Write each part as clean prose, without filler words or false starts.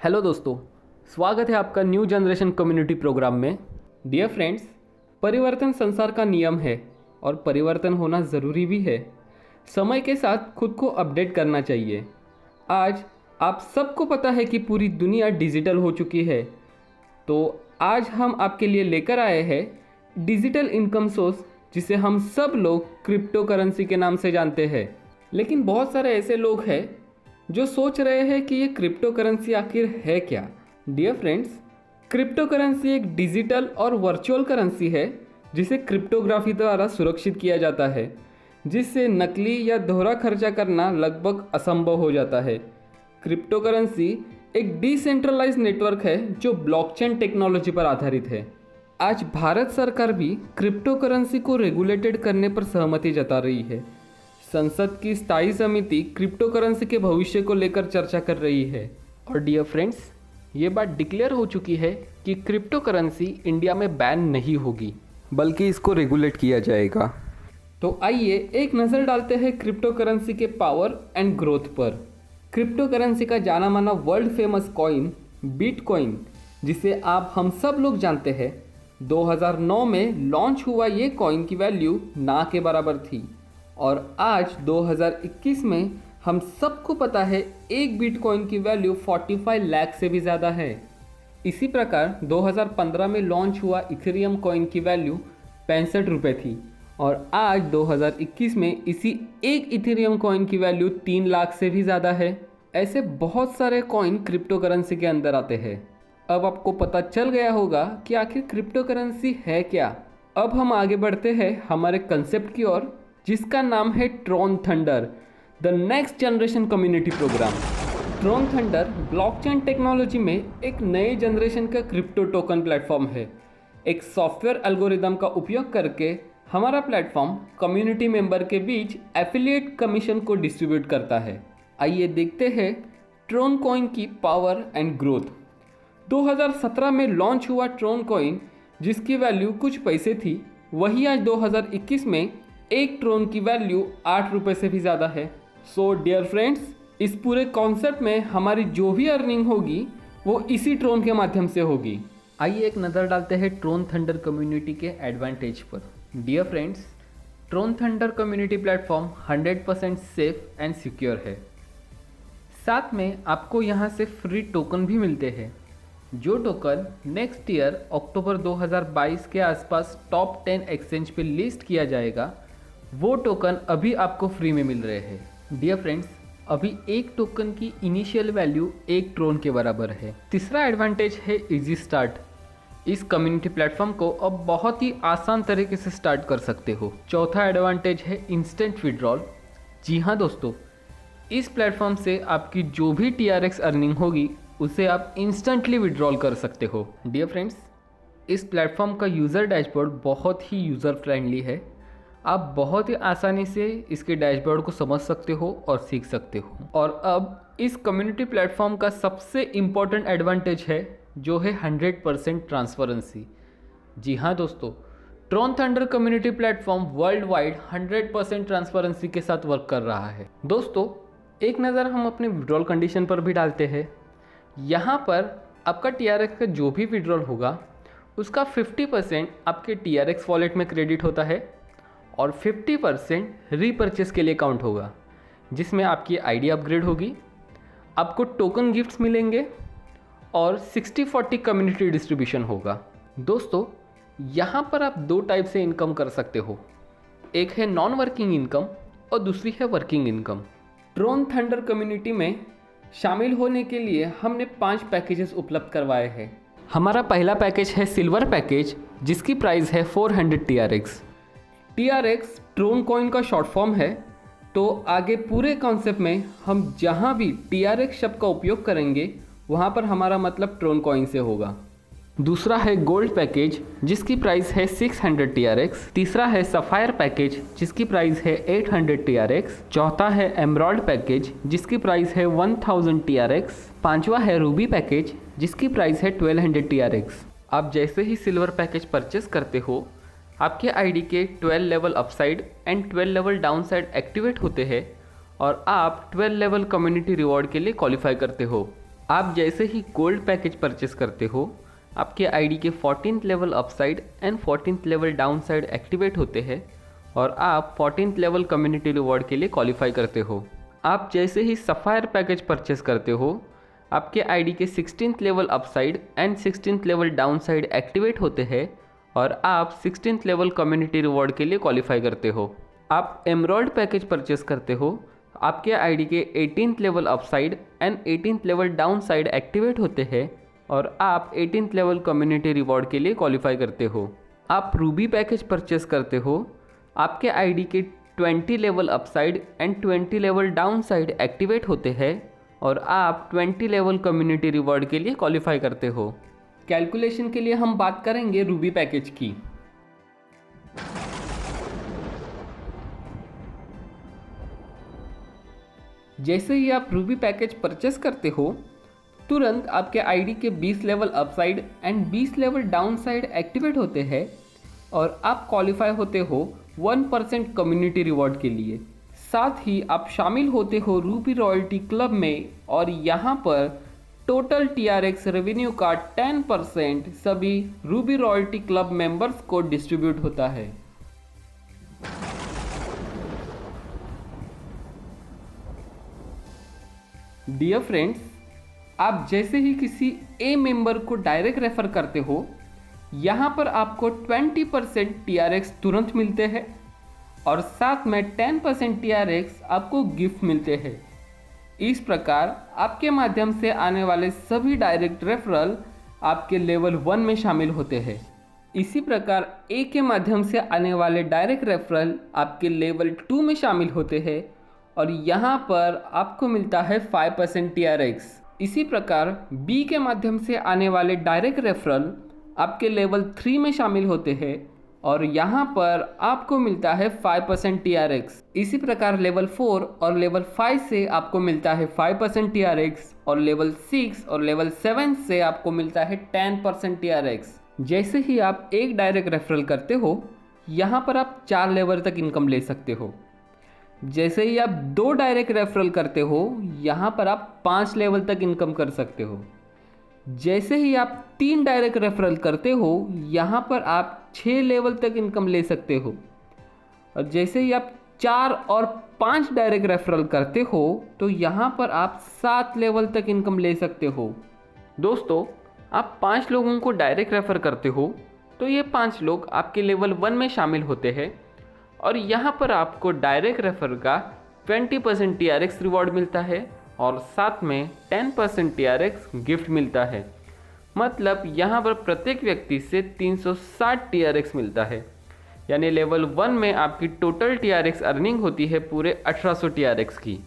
Hello दोस्तों, स्वागत है आपका न्यू जनरेशन कम्युनिटी प्रोग्राम में। डियर फ्रेंड्स, परिवर्तन संसार का नियम है और परिवर्तन होना ज़रूरी भी है। समय के साथ खुद को अपडेट करना चाहिए। आज आप सबको पता है कि पूरी दुनिया डिजिटल हो चुकी है, तो आज हम आपके लिए लेकर आए हैं डिजिटल इनकम सोर्स, जिसे हम सब लोग क्रिप्टो करेंसी के नाम से जानते हैं। लेकिन बहुत सारे ऐसे लोग हैं जो सोच रहे हैं कि ये क्रिप्टो करेंसी आखिर है क्या। डियर फ्रेंड्स, क्रिप्टो करेंसी एक डिजिटल और वर्चुअल करेंसी है जिसे क्रिप्टोग्राफी द्वारा सुरक्षित किया जाता है, जिससे नकली या दोहरा खर्चा करना लगभग असंभव हो जाता है। क्रिप्टो करेंसी एक डिसेंट्रलाइज्ड नेटवर्क है जो ब्लॉकचेन टेक्नोलॉजी पर आधारित है। आज भारत सरकार भी क्रिप्टो करेंसी को रेगुलेटेड करने पर सहमति जता रही है। संसद की स्थायी समिति क्रिप्टो करेंसी के भविष्य को लेकर चर्चा कर रही है। और डियर फ्रेंड्स, ये बात डिक्लेयर हो चुकी है कि क्रिप्टो करेंसी इंडिया में बैन नहीं होगी, बल्कि इसको रेगुलेट किया जाएगा। तो आइए एक नज़र डालते हैं क्रिप्टो करेंसी के पावर एंड ग्रोथ पर। क्रिप्टो करेंसी का जाना माना वर्ल्ड फेमस कॉइन बिटकॉइन, जिसे हम सब लोग जानते हैं, 2009 में लॉन्च हुआ। ये कॉइन की वैल्यू ना के बराबर थी और आज 2021 में हम सबको पता है एक बिटकॉइन की वैल्यू 45 लाख से भी ज़्यादा है। इसी प्रकार 2015 में लॉन्च हुआ इथेरियम कॉइन की वैल्यू 65 रुपये थी और आज 2021 में इसी एक इथेरियम कॉइन की वैल्यू 3 लाख से भी ज़्यादा है। ऐसे बहुत सारे कॉइन क्रिप्टो करेंसी के अंदर आते हैं। अब आपको पता चल गया होगा कि आखिर क्रिप्टो करेंसी है क्या। अब हम आगे बढ़ते हैं हमारे कंसेप्ट की ओर, जिसका नाम है Tron Thunder, the next generation community program. Tron Thunder blockchain technology में एक नए जनरेशन का क्रिप्टो टोकन प्लेटफॉर्म है। एक सॉफ्टवेयर एल्गोरिदम का उपयोग करके हमारा प्लेटफॉर्म कम्युनिटी मेंबर के बीच एफिलिएट कमीशन को डिस्ट्रीब्यूट करता है। आइए देखते हैं ट्रॉन कॉइन की पावर एंड ग्रोथ। 2017 में लॉन्च हुआ ट्रॉन कॉइन, जिसकी वैल्यू कुछ पैसे थी, वही आज 2021 में एक ट्रॉन की वैल्यू 8 रुपये से भी ज़्यादा है। सो डियर फ्रेंड्स, इस पूरे कॉन्सेप्ट में हमारी जो भी अर्निंग होगी वो इसी ट्रॉन के माध्यम से होगी। आइए एक नज़र डालते हैं ट्रॉन थंडर कम्युनिटी के एडवांटेज पर। Dear friends, Tron Thunder community platform 100% safe and secure है। साथ में आपको यहाँ से फ्री टोकन भी मिलते हैं। जो टोकन नेक्स्ट ईयर अक्टूबर 2022 के आसपास टॉप 10 एक्सचेंज पे लिस्ट किया जाएगा, वो टोकन अभी आपको फ्री में मिल रहे हैं। डियर फ्रेंड्स, अभी एक टोकन की इनिशियल वैल्यू एक ट्रॉन के बराबर है। तीसरा एडवांटेज है इजी स्टार्ट। इस कम्युनिटी प्लेटफॉर्म को अब बहुत ही आसान तरीके से स्टार्ट कर सकते हो। चौथा एडवांटेज है इंस्टेंट विड्रॉल। जी हाँ दोस्तों, इस प्लेटफॉर्म से आपकी जो भी TRX अर्निंग होगी उसे आप इंस्टेंटली विड्रॉल कर सकते हो। डियर फ्रेंड्स, इस प्लेटफॉर्म का यूज़र डैशबोर्ड बहुत ही यूज़र फ्रेंडली है। आप बहुत ही आसानी से इसके डैशबोर्ड को समझ सकते हो और सीख सकते हो। और अब इस कम्युनिटी प्लेटफॉर्म का सबसे इम्पॉर्टेंट एडवांटेज है, जो है 100% ट्रांसपेरेंसी। जी हाँ दोस्तों, Tron Thunder community platform world wide 100% transparency के साथ वर्क कर रहा है। दोस्तों, एक नज़र हम अपने विड्रॉल कंडीशन पर भी डालते हैं। यहाँ पर आपका TRX का जो भी विड्रॉल होगा उसका 50% आपके TRX वॉलेट में क्रेडिट होता है और 50% रीपर्चेस के लिए काउंट होगा, जिसमें आपकी ID अपग्रेड होगी, आपको टोकन गिफ्ट्स मिलेंगे और 60-40 कम्युनिटी डिस्ट्रीब्यूशन होगा। दोस्तों, यहाँ पर आप दो टाइप से इनकम कर सकते हो। एक है नॉन वर्किंग इनकम और दूसरी है working income. Tron Thunder community में शामिल होने के लिए हमने 5 पैकेजेस उपलब्ध करवाए हैं। हमारा पहला पैकेज है सिल्वर पैकेज, जिसकी प्राइस है 400 TRX। TRX ट्रॉन कॉइन का शॉर्ट फॉर्म है, तो आगे पूरे कॉन्सेप्ट में हम जहाँ भी TRX शब्द का उपयोग करेंगे वहाँ पर हमारा मतलब ट्रॉन कॉइन से होगा। दूसरा है गोल्ड पैकेज, जिसकी प्राइस है 600 TRX। तीसरा है सफ़ायर पैकेज, जिसकी प्राइस है 800 TRX। चौथा है एमराल्ड पैकेज, जिसकी प्राइस है 1000 TRX। पांचवा है रूबी पैकेज, जिसकी प्राइस है 1200 TRX। आप जैसे ही सिल्वर पैकेज परचेस करते हो, आपके ID के 12 level upside and 12 level downside activate होते हैं और आप 12 लेवल कम्युनिटी रिवॉर्ड के लिए क्वालिफाई करते हो। आप जैसे ही गोल्ड पैकेज परचेस करते हो, आपके आईडी के 14th level upside and 14th level downside activate होते हैं और आप 14th लेवल कम्युनिटी रिवॉर्ड के लिए क्वालिफाई करते हो। आप जैसे ही सफ़ायर पैकेज परचेस करते हो, आपके आईडी के 16th level upside and 16th level downside activate होते हैं और आप 16th लेवल कम्युनिटी रिवॉर्ड के लिए क्वालिफाई करते हो। आप एमराल्ड पैकेज परचेस करते हो, आपके आईडी के 18th level upside and 18th level downside activate होते हैं और आप 18th लेवल कम्युनिटी रिवॉर्ड के लिए क्वालिफाई करते हो। आप रूबी पैकेज परचेस करते हो, आपके आईडी के 20 level upside and 20 level downside activate होते हैं और आप 20 लेवल कम्युनिटी रिवॉर्ड के लिए क्वालिफाई करते हो। कैलकुलेशन के लिए हम बात करेंगे रूबी पैकेज की। जैसे ही आप रूबी पैकेज परचेस करते हो, तुरंत आपके आईडी के 20 level upside and 20 level downside activate होते हैं और आप क्वालिफाई होते हो 1% कम्युनिटी रिवॉर्ड के लिए। साथ ही आप शामिल होते हो रूबी रॉयल्टी क्लब में और यहाँ पर टोटल TRX रेवेन्यू का 10% सभी रूबी रॉयल्टी क्लब मेंबर्स को डिस्ट्रीब्यूट होता है। डियर फ्रेंड्स, आप जैसे ही किसी ए मेंबर को डायरेक्ट रेफर करते हो, यहाँ पर आपको 20% TRX तुरंत मिलते हैं और साथ में 10% TRX आपको गिफ्ट मिलते हैं। इस प्रकार आपके माध्यम से आने वाले सभी डायरेक्ट रेफरल आपके लेवल 1 में शामिल होते हैं। इसी प्रकार ए के माध्यम से आने वाले डायरेक्ट रेफरल आपके लेवल 2 में शामिल होते हैं और यहाँ पर आपको मिलता है 5% TRX। इसी प्रकार बी के माध्यम से आने वाले डायरेक्ट रेफरल आपके लेवल 3 में शामिल होते हैं और यहाँ पर आपको मिलता है 5% TRX। इसी प्रकार लेवल 4 और लेवल 5 से आपको मिलता है 5% TRX और लेवल 6 और लेवल 7 से आपको मिलता है 10% TRX। जैसे ही आप एक डायरेक्ट रेफरल करते हो, यहाँ पर आप 4 लेवल तक इनकम ले सकते हो। जैसे ही आप 2 डायरेक्ट रेफरल करते हो, यहाँ पर आप 5 लेवल तक इनकम कर सकते हो। जैसे ही आप 3 डायरेक्ट रेफरल करते हो, यहाँ पर आप 6 लेवल तक इनकम ले सकते हो। और जैसे ही आप 4 और 5 डायरेक्ट रेफरल करते हो, तो यहाँ पर आप 7 लेवल तक इनकम ले सकते हो। दोस्तों, आप 5 लोगों को डायरेक्ट रेफर करते हो, तो ये 5 लोग आपके लेवल 1 में शामिल होते हैं और यहाँ पर आपको डायरेक्ट रेफर का 20% TRX रिवॉर्ड मिलता है और साथ में 10% TRX गिफ्ट मिलता है। मतलब यहाँ पर प्रत्येक व्यक्ति से 360 TRX मिलता है। यानी लेवल 1 में आपकी टोटल TRX अर्निंग होती है पूरे 1800 TRX की।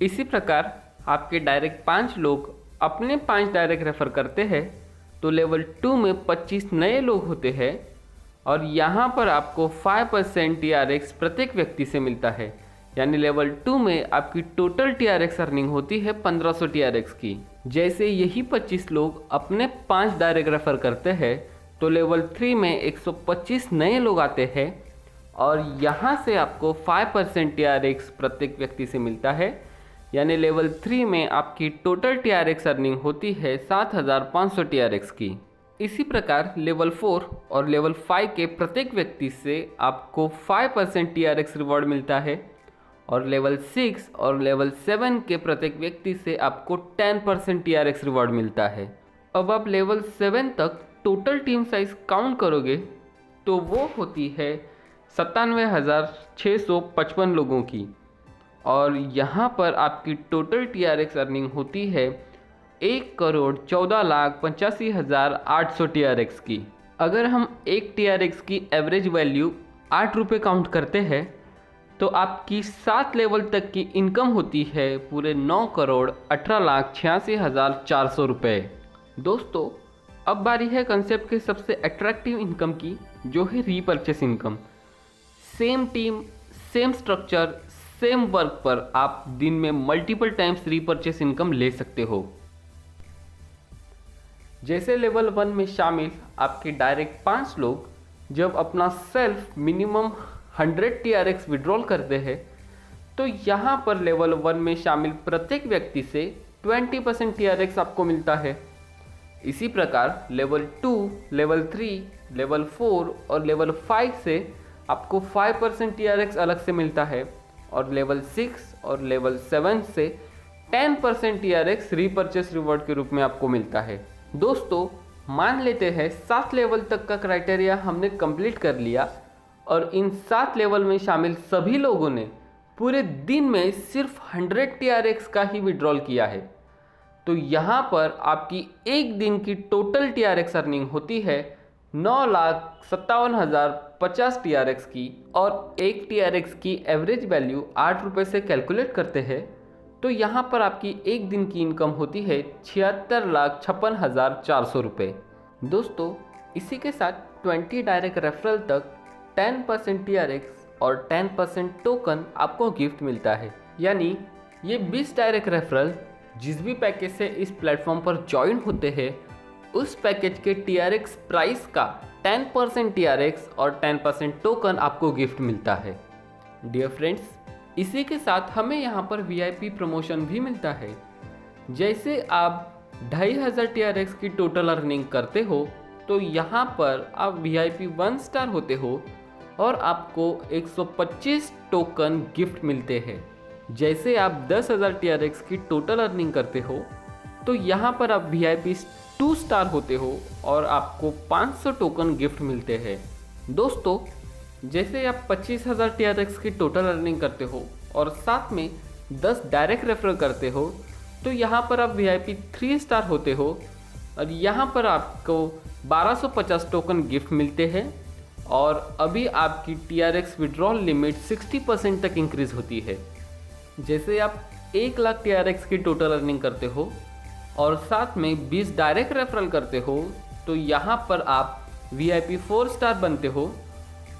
इसी प्रकार आपके डायरेक्ट 5 लोग अपने 5 डायरेक्ट रेफर करते हैं तो लेवल 2 में 25 नए लोग होते हैं और यहाँ पर आपको 5% TRX प्रत्येक व्यक्ति से मिलता है। यानी लेवल 2 में आपकी टोटल TRX अर्निंग होती है 1500 TRX की। जैसे यही 25 लोग अपने 5 डायरेक्ट रेफर करते हैं तो लेवल 3 में 125 नए लोग आते हैं और यहाँ से आपको 5% TRX प्रत्येक व्यक्ति से मिलता है। यानी लेवल 3 में आपकी टोटल TRX अर्निंग होती है 7500 TRX की। इसी प्रकार लेवल 4 और लेवल 5 के प्रत्येक व्यक्ति से आपको 5% TRX रिवॉर्ड मिलता है और लेवल 6 और लेवल 7 के प्रत्येक व्यक्ति से आपको 10% TRX रिवॉर्ड मिलता है। अब आप लेवल 7 तक टोटल टीम साइज काउंट करोगे तो वो होती है 97,655 लोगों की और यहाँ पर आपकी टोटल TRX अर्निंग होती है 1,14,85,800 TRX की। अगर हम एक TRX की एवरेज वैल्यू 8 रुपये काउंट करते हैं तो आपकी 7 लेवल तक की इनकम होती है पूरे 9,18,86,400 रुपये। दोस्तों, अब बारी है कंसेप्ट के सबसे अट्रैक्टिव इनकम की, जो है repurchase income. Same team, same structure, same work पर आप दिन में मल्टीपल टाइम्स रीपरचेस इनकम ले सकते हो। जैसे लेवल 1 में शामिल आपके डायरेक्ट 5 लोग जब अपना सेल्फ मिनिमम 100 TRX विड्रॉल करते हैं तो यहाँ पर लेवल 1 में शामिल प्रत्येक व्यक्ति से 20% TRX आपको मिलता है। इसी प्रकार लेवल 2, लेवल 3, लेवल 4 और लेवल 5 से आपको 5% TRX अलग से मिलता है और लेवल 6 और लेवल 7 से 10% TRX रीपरचेस रिवॉर्ड के रूप में आपको मिलता है। दोस्तों, मान लेते हैं 7 लेवल तक का क्राइटेरिया हमने कंप्लीट कर लिया और इन 7 लेवल में शामिल सभी लोगों ने पूरे दिन में सिर्फ 100 TRX का ही विड्रॉल किया है, तो यहाँ पर आपकी एक दिन की टोटल TRX अर्निंग होती है 9,57,050 TRX की, और एक TRX की एवरेज वैल्यू 8 रुपये से कैलकुलेट करते हैं तो यहाँ पर आपकी एक दिन की इनकम होती है 76,56,400 रुपये। दोस्तों, इसी के साथ 20 डायरेक्ट रेफरल तक 10% TRX और 10% टोकन आपको गिफ्ट मिलता है। यानी ये 20 डायरेक्ट रेफरल जिस भी पैकेज से इस प्लेटफॉर्म पर ज्वाइन होते हैं उस पैकेज के TRX प्राइस का 10% TRX और 10% टोकन आपको गिफ्ट मिलता है। डियर फ्रेंड्स, इसी के साथ हमें यहाँ पर VIP प्रमोशन भी मिलता है। जैसे आप 2,500 TRX की टोटल अर्निंग करते हो तो यहाँ पर आप VIP 1 स्टार होते हो और आपको 125 टोकन गिफ्ट मिलते हैं। जैसे आप 10,000 TRX की टोटल अर्निंग करते हो तो यहाँ पर आप VIP 2 स्टार होते हो और आपको 500 टोकन गिफ्ट मिलते हैं। दोस्तों, जैसे आप 25,000 TRX की टोटल अर्निंग करते हो और साथ में 10 डायरेक्ट रेफरल करते हो तो यहाँ पर आप VIP 3 स्टार होते हो और यहाँ पर आपको 1250 टोकन गिफ्ट मिलते हैं और अभी आपकी TRX विड्रॉल लिमिट 60% तक इंक्रीज़ होती है। जैसे आप 1 लाख TRX की टोटल अर्निंग करते हो और साथ में 20 डायरेक्ट रेफरल करते हो तो यहाँ पर आप VIP 4 स्टार बनते हो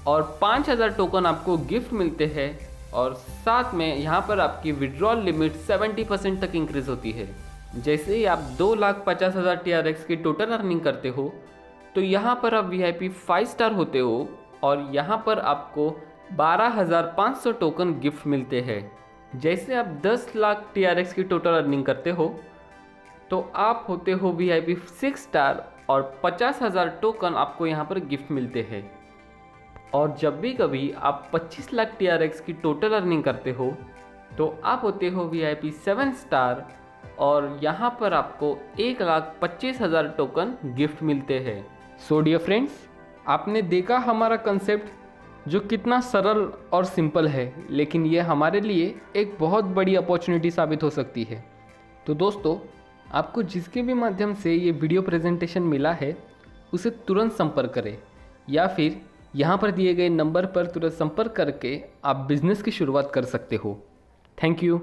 और 5,000 टोकन आपको गिफ्ट मिलते हैं और साथ में यहाँ पर आपकी विड्रॉल लिमिट 70% तक इंक्रीज़ होती है। जैसे ही आप 2,50,000 TRX की टोटल अर्निंग करते हो तो यहाँ पर आप VIP 5 स्टार होते हो और यहाँ पर आपको 12,500 टोकन गिफ्ट मिलते हैं। जैसे आप 10 लाख TRX की टोटल अर्निंग करते हो तो आप होते हो VIP 6 स्टार और 50,000 टोकन आपको यहाँ पर गिफ्ट मिलते हैं। और जब भी कभी आप 25 लाख TRX की टोटल अर्निंग करते हो तो आप होते हो VIP 7 स्टार और यहाँ पर आपको 1,25,000 टोकन गिफ्ट मिलते हैं। सो डियर फ्रेंड्स, आपने देखा हमारा कंसेप्ट जो कितना सरल और सिंपल है, लेकिन ये हमारे लिए एक बहुत बड़ी अपॉर्चुनिटी साबित हो सकती है। तो दोस्तों, आपको जिसके भी माध्यम से ये वीडियो प्रेजेंटेशन मिला है उसे तुरंत संपर्क करें या फिर यहाँ पर दिए गए नंबर पर तुरंत संपर्क करके आप बिजनेस की शुरुआत कर सकते हो। Thank you.